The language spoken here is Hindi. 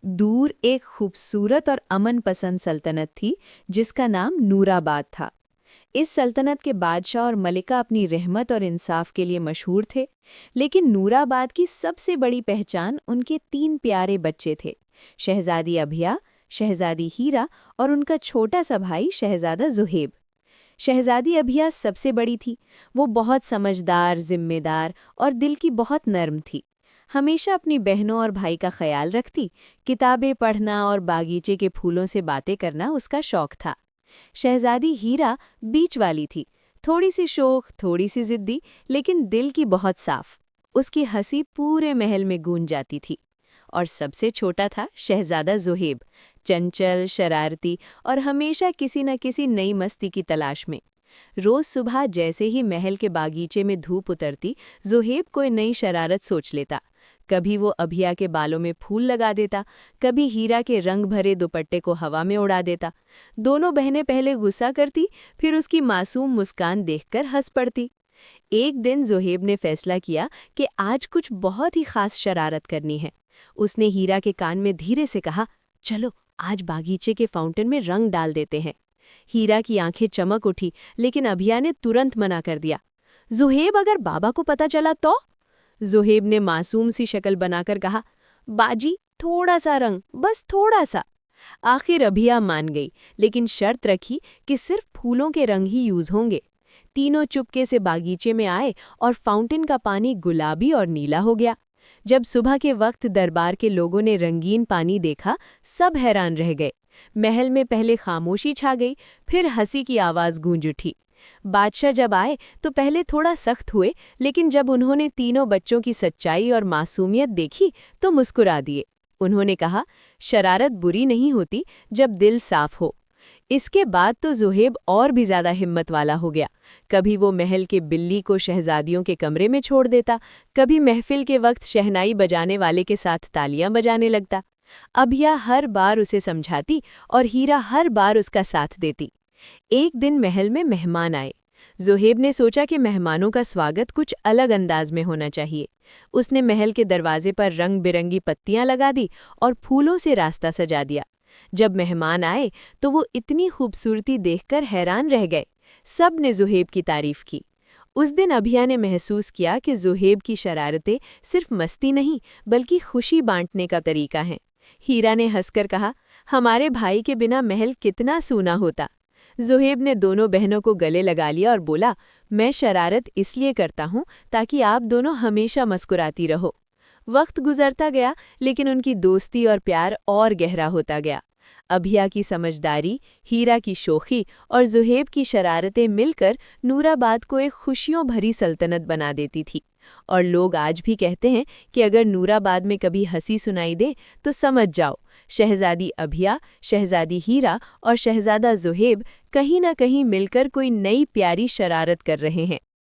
दूर एक खूबसूरत और अमन पसंद सल्तनत थी जिसका नाम नूराबाद था। इस सल्तनत के बादशाह और मलिका अपनी रहमत और इंसाफ के लिए मशहूर थे, लेकिन नूराबाद की सबसे बड़ी पहचान उनके 3 प्यारे बच्चे थे, शहजादी अभिया, शहजादी हीरा और उनका छोटा सा भाई शहजादा जुहेब। शहजादी अभिया सबसे बड़ी थी। वो बहुत समझदार, जिम्मेदार और दिल की बहुत नर्म थी। हमेशा अपनी बहनों और भाई का ख्याल रखती। किताबें पढ़ना और बागीचे के फूलों से बातें करना उसका शौक था। शहजादी हीरा बीच वाली थी, थोड़ी सी शोख, थोड़ी सी जिद्दी, लेकिन दिल की बहुत साफ। उसकी हंसी पूरे महल में गूंज जाती थी। और सबसे छोटा था शहजादा जुहेब, चंचल, शरारती और हमेशा किसी न किसी नई मस्ती की तलाश में। रोज सुबह जैसे ही महल के बागीचे में धूप उतरती, जुहेब कोई नई शरारत सोच लेता। कभी वो अभिया के बालों में फूल लगा देता, कभी हीरा के रंग भरे दुपट्टे को हवा में उड़ा देता। दोनों बहनें पहले गुस्सा करती, फिर उसकी मासूम मुस्कान देखकर हंस पड़ती। एक दिन जुहेब ने फैसला किया कि आज कुछ बहुत ही खास शरारत करनी है। उसने हीरा के कान में धीरे से कहा, चलो आज बागीचे के फाउंटेन में रंग डाल देते हैं। हीरा की आंखें चमक उठी, लेकिन अभिया ने तुरंत मना कर दिया। जुहेब, अगर बाबा को पता चला तो? जुहेब ने मासूम सी शक्ल बनाकर कहा, बाजी थोड़ा सा रंग, बस थोड़ा सा। आखिर अभिया मान गई, लेकिन शर्त रखी कि सिर्फ फूलों के रंग ही यूज होंगे। तीनों चुपके से बागीचे में आए और फाउंटेन का पानी गुलाबी और नीला हो गया। जब सुबह के वक्त दरबार के लोगों ने रंगीन पानी देखा, सब हैरान रह गए। महल में पहले खामोशी छा गई, फिर हंसी की आवाज गूंज उठी। बादशाह जब आए तो पहले थोड़ा सख्त हुए, लेकिन जब उन्होंने तीनों बच्चों की सच्चाई और मासूमियत देखी तो मुस्कुरा दिए। उन्होंने कहा, शरारत बुरी नहीं होती जब दिल साफ हो। इसके बाद तो जुहेब और भी ज्यादा हिम्मत वाला हो गया। कभी वो महल के बिल्ली को शहजादियों के कमरे में छोड़ देता, कभी महफिल के वक्त शहनाई बजाने वाले के साथ तालियां बजाने लगता। अभिया हर बार उसे समझाती और हीरा हर बार उसका साथ देती। एक दिन महल में मेहमान आए। जुहेब ने सोचा कि मेहमानों का स्वागत कुछ अलग अंदाज में होना चाहिए। उसने महल के दरवाजे पर रंग बिरंगी पत्तियां लगा दी और फूलों से रास्ता सजा दिया। जब मेहमान आए तो वो इतनी खूबसूरती देखकर हैरान रह गए। सब ने जुहेब की तारीफ की। उस दिन अभिया ने महसूस किया कि जुहेब की शरारतें सिर्फ मस्ती नहीं, बल्कि खुशी बांटने का तरीका है। हीरा ने हंसकर कहा, हमारे भाई के बिना महल कितना सूना होता। जुहेब ने दोनों बहनों को गले लगा लिया और बोला, मैं शरारत इसलिए करता हूँ ताकि आप दोनों हमेशा मुस्कुराती रहो। वक्त गुजरता गया, लेकिन उनकी दोस्ती और प्यार और गहरा होता गया। अभिया की समझदारी, हीरा की शोखी और जुहेब की शरारतें मिलकर नूराबाद को एक खुशियों भरी सल्तनत बना देती थी। और लोग आज भी कहते हैं कि अगर नूराबाद में कभी हंसी सुनाई दे तो समझ जाओ, शहजादी अभिया, शहजादी हीरा और शहजादा जुहेब कहीं न कहीं मिलकर कोई नई प्यारी शरारत कर रहे हैं।